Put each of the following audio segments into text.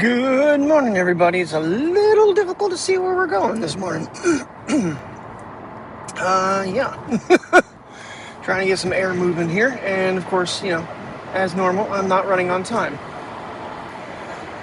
Good morning, everybody. It's a little difficult to see where we're going this morning. Yeah. Trying to get some air moving here. And, of course, as normal, I'm not running on time.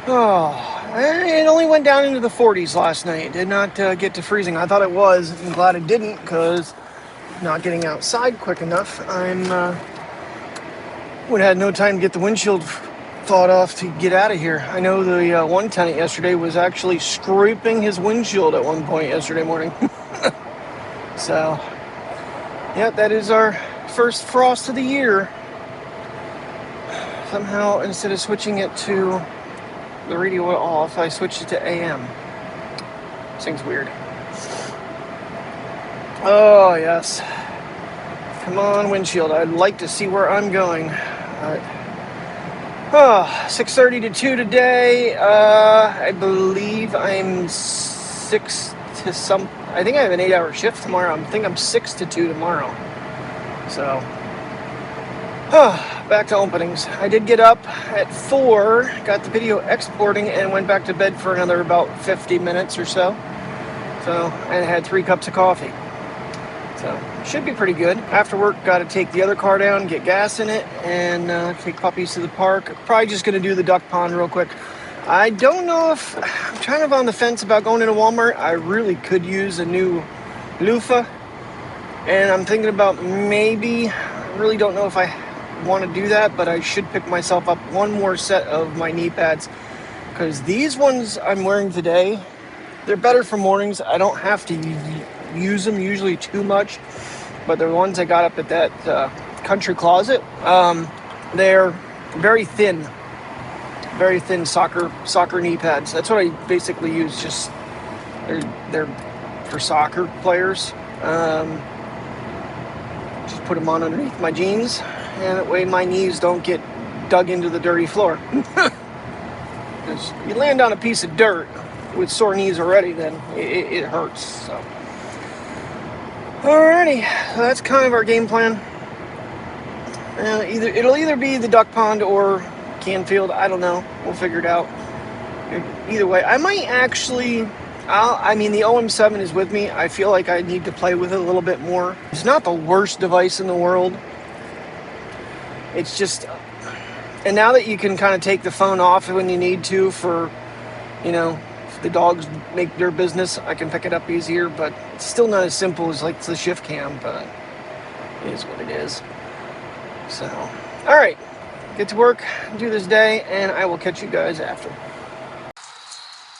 Oh, it only went down into the 40s last night. It did not get to freezing. I thought it was. I'm glad it didn't, because not getting outside quick enough. Would have had no time to get the windshield thawed off to get out of here. I know the one tenant yesterday was actually scraping his windshield at one point yesterday morning. So, yeah, that is our first frost of the year. Somehow, instead of switching it to the radio off, I switched it to AM. This thing's weird. Oh, yes. Come on, windshield. I'd like to see where I'm going. 6:30 to 2 today. I believe I'm 6 to some. I think I have an 8-hour shift tomorrow. I think I'm 6 to 2 tomorrow. So, back to openings. I did get up at 4, got the video exporting, and went back to bed for another about 50 minutes or so. So, and I had 3 cups of coffee. So, should be pretty good. After work, got to take the other car down, get gas in it, and take puppies to the park. Probably just going to do the duck pond real quick. I don't know if... I'm kind of on the fence about going into Walmart. I really could use a new loofah. And I'm thinking about maybe... I really don't know if I want to do that, but I should pick myself up one more set of my knee pads. Because these ones I'm wearing today, they're better for mornings. I don't have to use them usually too much, but they're the ones I got up at that country closet. They're very thin soccer knee pads. That's what I basically use. Just they're for soccer players. Just put them on underneath my jeans, and that way my knees don't get dug into the dirty floor. Because you land on a piece of dirt with sore knees already, then it hurts. So. Alrighty, so that's kind of our game plan. It'll either be the duck pond or Canfield. I don't know. We'll figure it out. Either way, I might actually... the OM7 is with me. I feel like I need to play with it a little bit more. It's not the worst device in the world. It's just... And now that you can kind of take the phone off when you need to for, if the dogs make their business, I can pick it up easier, but it's still not as simple as like the shift cam, but it is what it is. So, all right, get to work, do this day, and I will catch you guys after.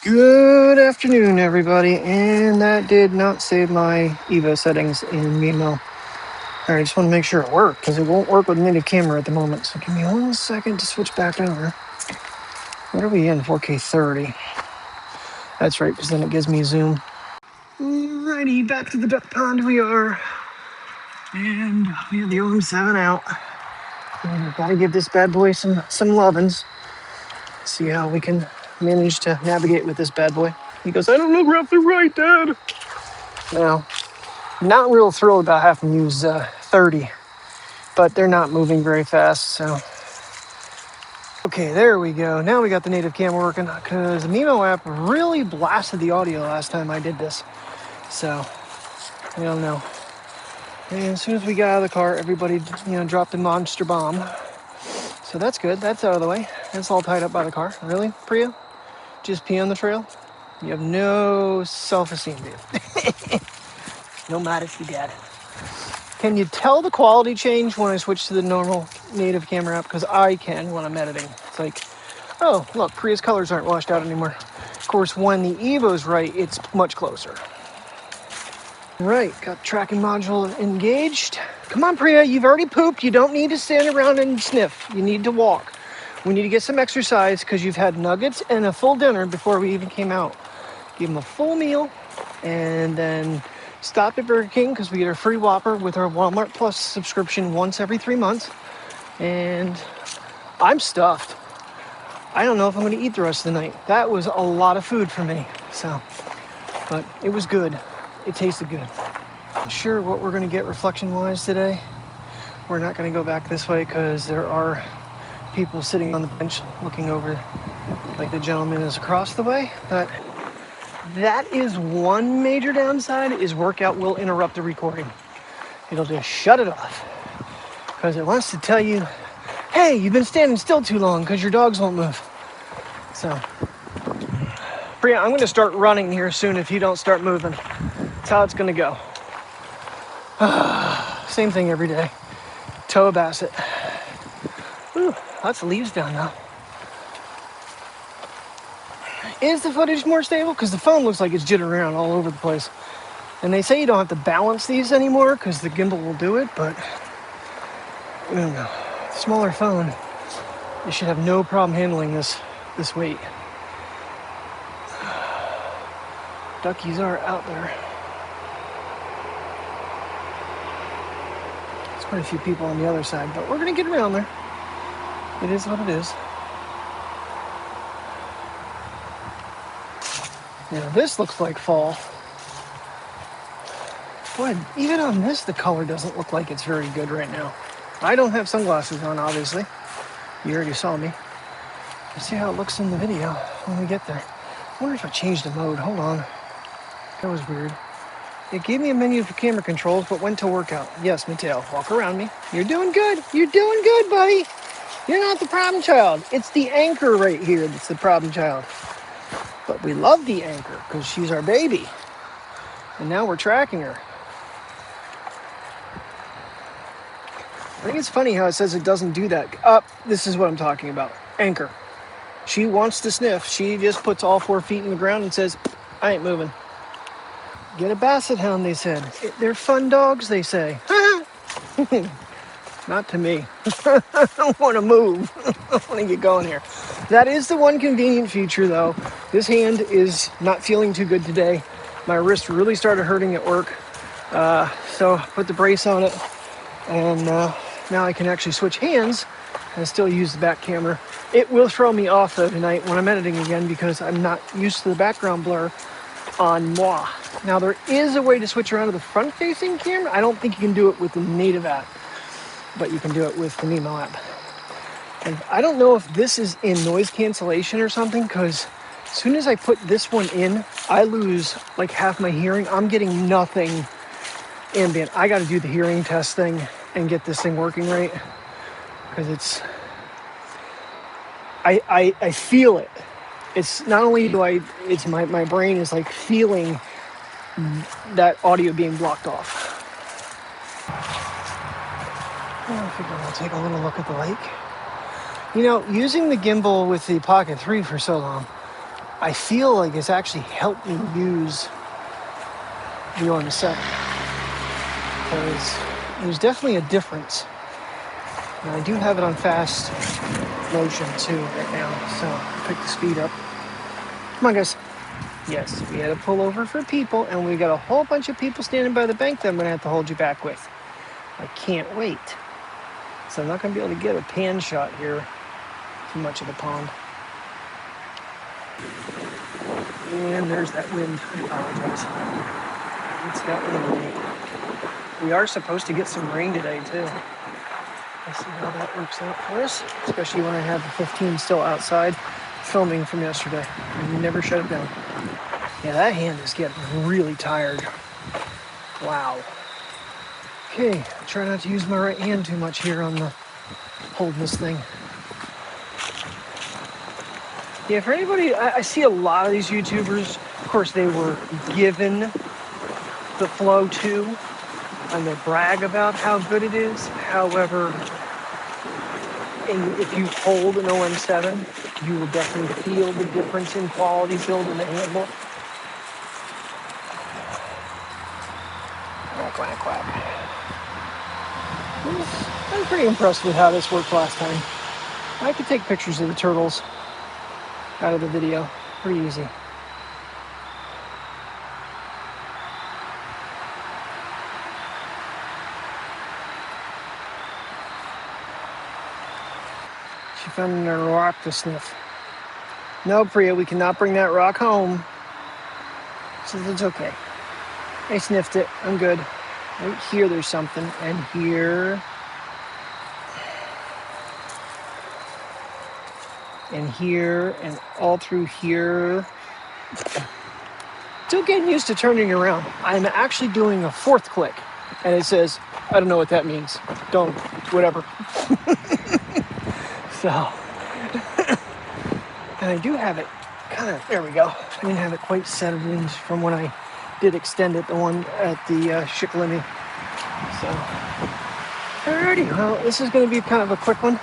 Good afternoon, everybody, and that did not save my Evo settings in Mimo. All right, I just want to make sure it works, because it won't work with native camera at the moment, so give me 1 second to switch back over. What are we in? 4K 30. That's right, because then it gives me zoom. Alrighty, back to the duck pond we are. And we have the OM7 out. We've got to give this bad boy some lovin's. See how we can manage to navigate with this bad boy. He goes, I don't look roughly right, Dad. Now, not real thrilled about having to use 30, but they're not moving very fast, so. Okay, there we go. Now we got the native camera working, because the Mimo app really blasted the audio last time I did this. So, I don't know. And as soon as we got out of the car, everybody, dropped a monster bomb. So that's good. That's out of the way. That's all tied up by the car. Really, Priya? Just pee on the trail? You have no self-esteem, dude. No modesty, Dad. Can you tell the quality change when I switch to the normal native camera app? Because I can when I'm editing. It's like, oh, look, Priya's colors aren't washed out anymore. Of course, when the Evo's right, it's much closer. Right, got tracking module engaged. Come on, Priya, you've already pooped. You don't need to stand around and sniff. You need to walk. We need to get some exercise because you've had nuggets and a full dinner before we even came out. Give them a full meal and then stop at Burger King because we get our free Whopper with our Walmart Plus subscription once every 3 months. And I'm stuffed. I don't know if I'm going to eat the rest of the night. That was a lot of food for me. So, but it was good. It tasted good. Not sure what we're going to get reflection-wise today. We're not going to go back this way because there are people sitting on the bench looking over like the gentleman is across the way. But that is one major downside, is workout will interrupt the recording. It'll just shut it off because it wants to tell you, hey, you've been standing still too long because your dogs won't move. So, Priya, I'm going to start running here soon if you don't start moving. That's how it's going to go. Same thing every day. Tow a basset. Ooh, lots of leaves down now. Is the footage more stable? Because the phone looks like it's jittering around all over the place. And they say you don't have to balance these anymore because the gimbal will do it, but I don't know. Smaller phone, you should have no problem handling this weight. Duckies are out there. There's quite a few people on the other side, but we're gonna get around there. It is what it is. Now this looks like fall. Boy, even on this, the color doesn't look like it's very good right now. I don't have sunglasses on, obviously. You already saw me. Let's see how it looks in the video when we get there. I wonder if I changed the mode. Hold on. That was weird. It gave me a menu for camera controls, but went to workout. Yes, Mateo, walk around me. You're doing good. You're doing good, buddy. You're not the problem child. It's the anchor right here that's the problem child. But we love the anchor because she's our baby. And now we're tracking her. I think it's funny how it says it doesn't do that. This is what I'm talking about. Anchor. She wants to sniff. She just puts all 4 feet in the ground and says, I ain't moving. Get a basset hound, they said. They're fun dogs, they say. Not to me. I don't want to move. I want to get going here. That is the one convenient feature, though. This hand is not feeling too good today. My wrist really started hurting at work. So I put the brace on it. And now I can actually switch hands and still use the back camera. It will throw me off, though, tonight when I'm editing again because I'm not used to the background blur on moi. Now, there is a way to switch around to the front-facing camera. I don't think you can do it with the native app, but you can do it with the Nemo app. And I don't know if this is in noise cancellation or something, because as soon as I put this one in, I lose like half my hearing. I'm getting nothing ambient. I got to do the hearing test thing and get this thing working right, because it's, I feel it. It's not only it's my brain is like feeling that audio being blocked off. I figure I'll take a little look at the lake. You know, using the gimbal with the Pocket 3 for so long, I feel like it's actually helped me use the Orma 7. Because there's definitely a difference. And I do have it on fast motion too right now, so pick the speed up. Come on, guys. Yes, we had to pull over for people, and we got a whole bunch of people standing by the bank that I'm going to have to hold you back with. I can't wait. So I'm not going to be able to get a pan shot here too much of the pond. And there's that wind. I apologize. It's got wind. We are supposed to get some rain today, too. Let's see how that works out for us, especially when I have the 15 still outside filming from yesterday. I never shut it down. Yeah, that hand is getting really tired. Wow. Okay, try not to use my right hand too much here on the holding this thing. Yeah, for anybody, I see a lot of these YouTubers, of course, they were given the Flow 2, and they brag about how good it is. However, if you hold an OM7, you will definitely feel the difference in quality build in the handle. Quack, quack, quack. I'm pretty impressed with how this worked last time. I could take pictures of the turtles out of the video. Pretty easy. She found a rock to sniff. No, Priya, we cannot bring that rock home. She says it's okay. I sniffed it. I'm good. Right here there's something. And here. and here and all through here. Still getting used to turning around. I'm actually doing a fourth click, and it says, I don't know what that means. Don't, whatever. So, and I do have it kind of, there we go. I didn't have it quite settled in from when I did extend it, the one at the Shiklini. So, alrighty, well, this is going to be kind of a quick one.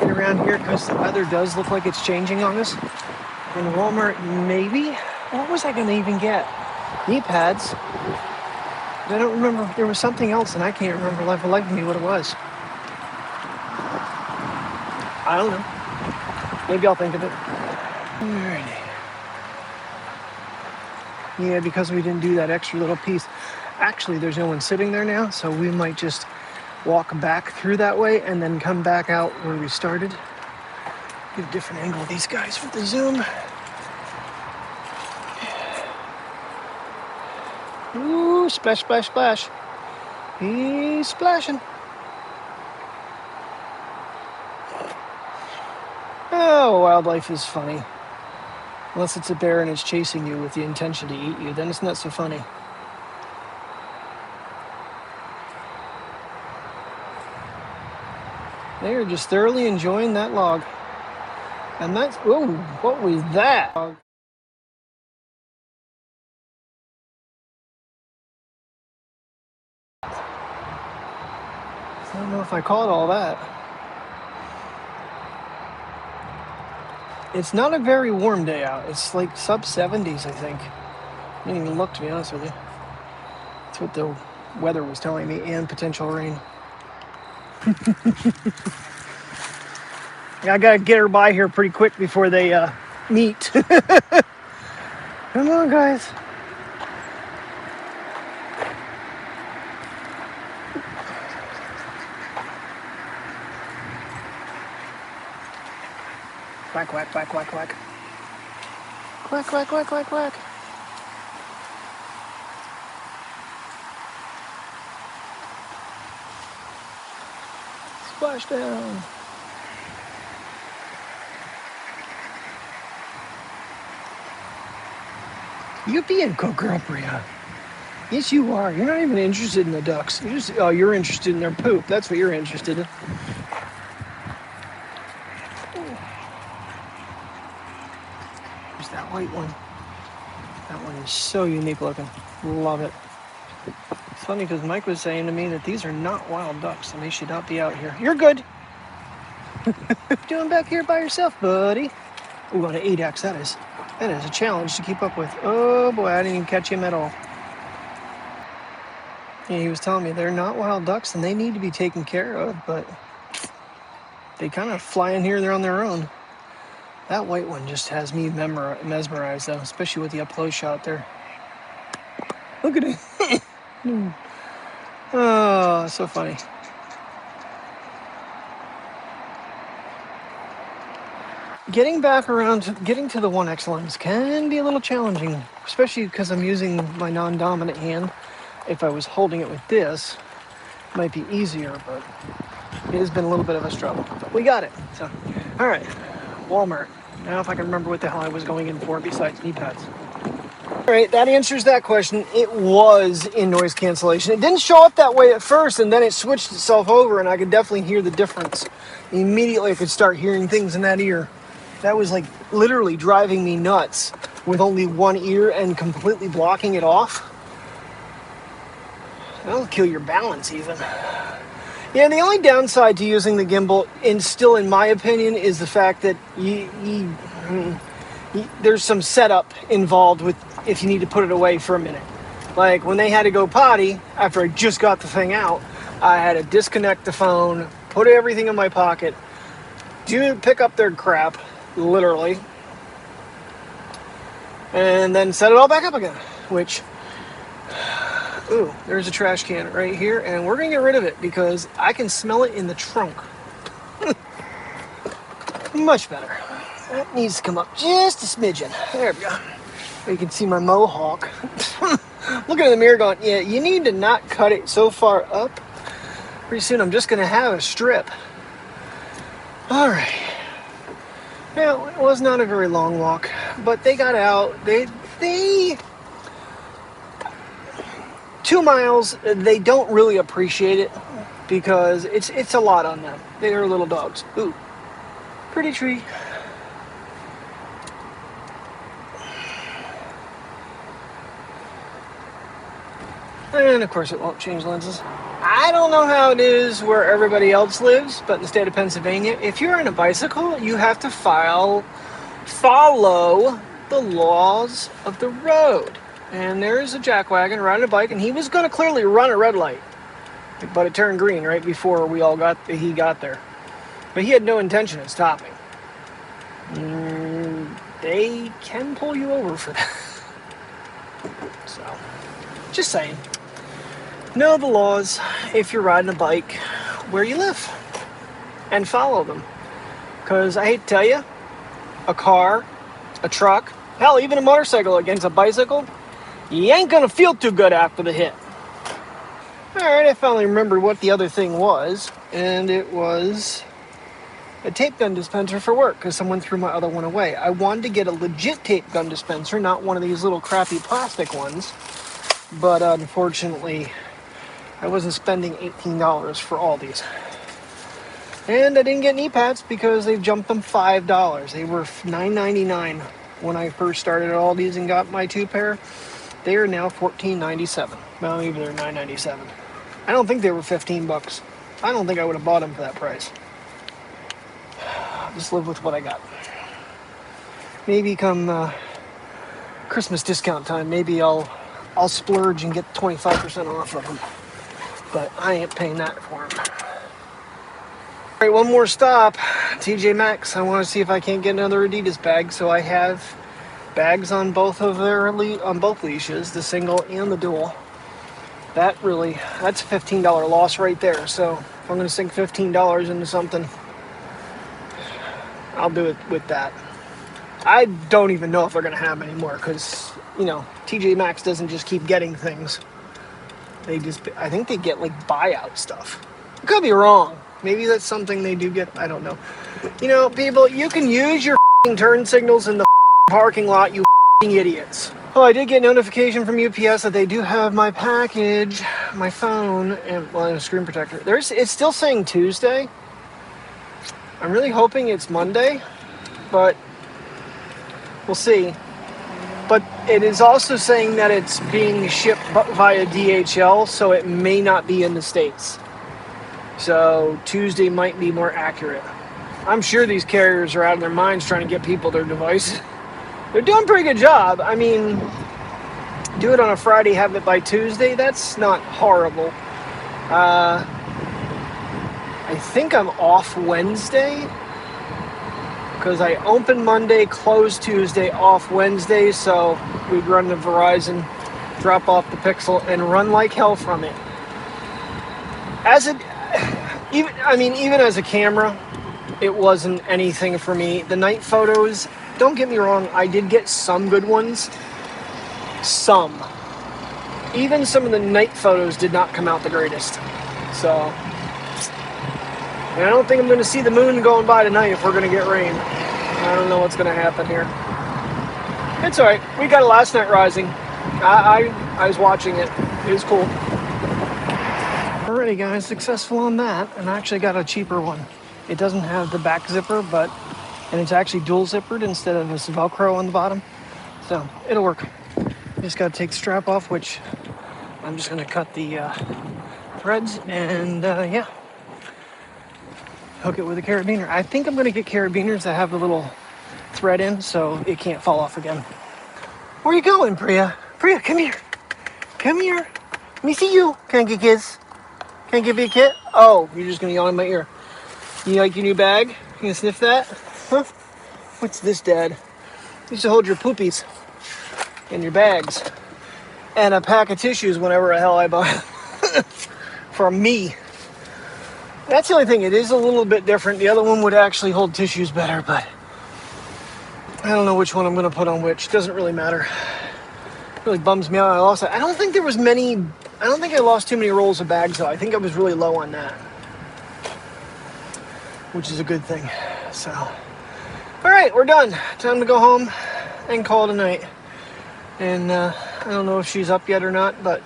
Get around here because the weather does look like it's changing on us. In Walmart, maybe. What was I going to even get? Knee pads. I don't remember. There was something else, and I can't remember for the life of me what it was. I don't know. Maybe I'll think of it. Alrighty. Yeah, because we didn't do that extra little piece. Actually, there's no one sitting there now, so we might just walk back through that way and then come back out where we started. Get a different angle of these guys with the zoom. Ooh, splash, splash, splash. He's splashing. Oh, wildlife is funny. Unless it's a bear and it's chasing you with the intention to eat you, then it's not so funny. They are just thoroughly enjoying that log. And that's, oh, what was that? I don't know if I caught all that. It's not a very warm day out. It's like sub 70s, I think. I didn't even look, to be honest with you. That's what the weather was telling me, and potential rain. I gotta get her by here pretty quick before they meet. Come on, guys. Quack, quack, quack, quack, quack. Quack, quack, quack, quack, quack. Splash down. You're being good girl, Bria. Yes, you are. You're not even interested in the ducks. You're interested in their poop. That's what you're interested in. There's that white one. That one is so unique looking. Love it. It's funny because Mike was saying to me that these are not wild ducks and they should not be out here. You're good. What you doing back here by yourself, buddy? Ooh, on an 8X, that is a challenge to keep up with. Oh boy, I didn't even catch him at all. Yeah, he was telling me they're not wild ducks and they need to be taken care of, but they kind of fly in here, they're on their own. That white one just has me mesmerized though, especially with the up close shot there. Look at it. Oh, so funny. Getting back around, getting to the 1X lens can be a little challenging, especially because I'm using my non-dominant hand. If I was holding it with this, it might be easier, but it has been a little bit of a struggle. But we got it. So, all right, Walmart. Now if I can remember what the hell I was going in for besides knee pads. All right, that answers that question. It was in noise cancellation. It didn't show up that way at first, and then it switched itself over, and I could definitely hear the difference. Immediately, I could start hearing things in that ear. That was like literally driving me nuts with only one ear and completely blocking it off. That'll kill your balance even. Yeah, the only downside to using the gimbal, still in my opinion, is the fact that there's some setup involved with if you need to put it away for a minute. Like when they had to go potty after I just got the thing out, I had to disconnect the phone, put everything in my pocket, pick up their crap, literally, and then set it all back up again, which, ooh, there's a trash can right here, and we're gonna get rid of it because I can smell it in the trunk. Much better. That needs to come up just a smidgen. There we go. You can see my mohawk. Looking in the mirror going, yeah, you need to not cut it so far up. Pretty soon I'm just gonna have a strip. All right. Now, it was not a very long walk, but they got out. They 2 miles, they don't really appreciate it because it's a lot on them. They are little dogs. Ooh, pretty tree. And of course it won't change lenses. I don't know how it is where everybody else lives, but in the state of Pennsylvania, if you're on a bicycle, you have to follow the laws of the road. And there's a jackwagon riding a bike, and he was going to clearly run a red light, but it turned green right before he got there. But he had no intention of stopping. They can pull you over for that. So, just saying. Know the laws if you're riding a bike where you live and follow them. Because I hate to tell you, a car, a truck, hell, even a motorcycle against a bicycle, you ain't gonna feel too good after the hit. Alright, I finally remembered what the other thing was, and it was a tape gun dispenser for work because someone threw my other one away. I wanted to get a legit tape gun dispenser, not one of these little crappy plastic ones, but unfortunately I wasn't spending $18 for all these. And I didn't get knee pads because they've jumped them $5. They were $9.99 when I first started at Aldi's and got my 2 pair. They are now $14.97. Well, maybe they're $9.97. I don't think they were $15. I don't think I would have bought them for that price. Just live with what I got. Maybe come Christmas discount time, maybe I'll splurge and get 25% off of them. But I ain't paying that for them. All right, one more stop. TJ Maxx. I want to see if I can't get another Adidas bag. So I have bags on both leashes, the single and the dual. That's a $15 loss right there. So if I'm going to sink $15 into something, I'll do it with that. I don't even know if they're going to have any more because, TJ Maxx doesn't just keep getting things. I think they get like buyout stuff. I could be wrong. Maybe that's something they do get. I don't know. People, you can use your turn signals in the parking lot, you idiots. Oh, I did get notification from UPS that they do have my package, my phone, and a screen protector. It's still saying Tuesday. I'm really hoping it's Monday, but we'll see. But it is also saying that it's being shipped via DHL, so it may not be in the States. So Tuesday might be more accurate. I'm sure these carriers are out of their minds trying to get people their devices. They're doing a pretty good job. I mean, do it on a Friday, have it by Tuesday, that's not horrible. I think I'm off Wednesday because I open Monday, close Tuesday, off Wednesday, so we'd run the Verizon, drop off the Pixel, and run like hell from it. Even as a camera, it wasn't anything for me. The night photos, don't get me wrong, I did get some good ones. Some. Even some of the night photos did not come out the greatest. So, and I don't think I'm going to see the moon going by tonight if we're going to get rain. I don't know what's going to happen here. It's alright. We got it last night rising. I was watching it. It was cool. Alrighty guys, successful on that. And I actually got a cheaper one. It doesn't have the back zipper, and it's actually dual zippered instead of this Velcro on the bottom. So it'll work. Just got to take the strap off, which I'm just going to cut the threads and hook it with a carabiner. I think I'm going to get carabiners that have the little thread in so it can't fall off again. Where are you going, Priya? Priya, come here. Come here. Let me see you. Can I get a kiss? Can I give you a kiss? Oh, you're just going to yawn in my ear. You like your new bag? You going to sniff that? Huh? What's this, Dad? You used to hold your poopies in your bags. And a pack of tissues whenever the hell I buy from me. That's the only thing. It is a little bit different. The other one would actually hold tissues better, but I don't know which one I'm going to put on which. Doesn't really matter. It really bums me out. I lost it. I don't think I lost too many rolls of bags, though. I think I was really low on that, which is a good thing. So, All right, we're done. Time to go home and call it a night. And I don't know if she's up yet or not, but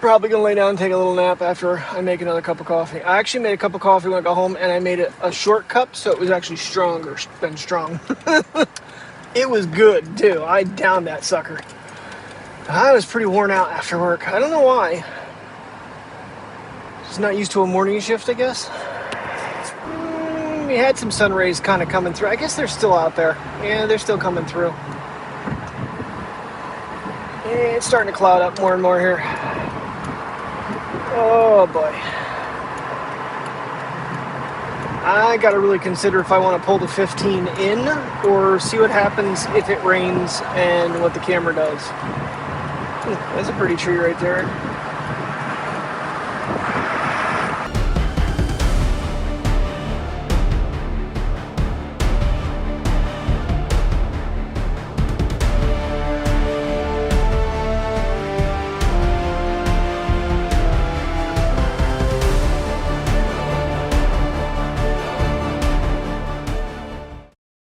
probably gonna lay down and take a little nap after I make another cup of coffee. I actually made a cup of coffee when I got home, and I made it a short cup, so it was actually stronger than strong. It was good too. I downed that sucker. I was pretty worn out after work. I don't know why. Just not used to a morning shift, I guess. We had some sun rays kind of coming through. I guess they're still out there. Yeah, they're still coming through. It's starting to cloud up more and more here. Oh boy. I gotta really consider if I want to pull the 15 in or see what happens if it rains and what the camera does. That's a pretty tree right there.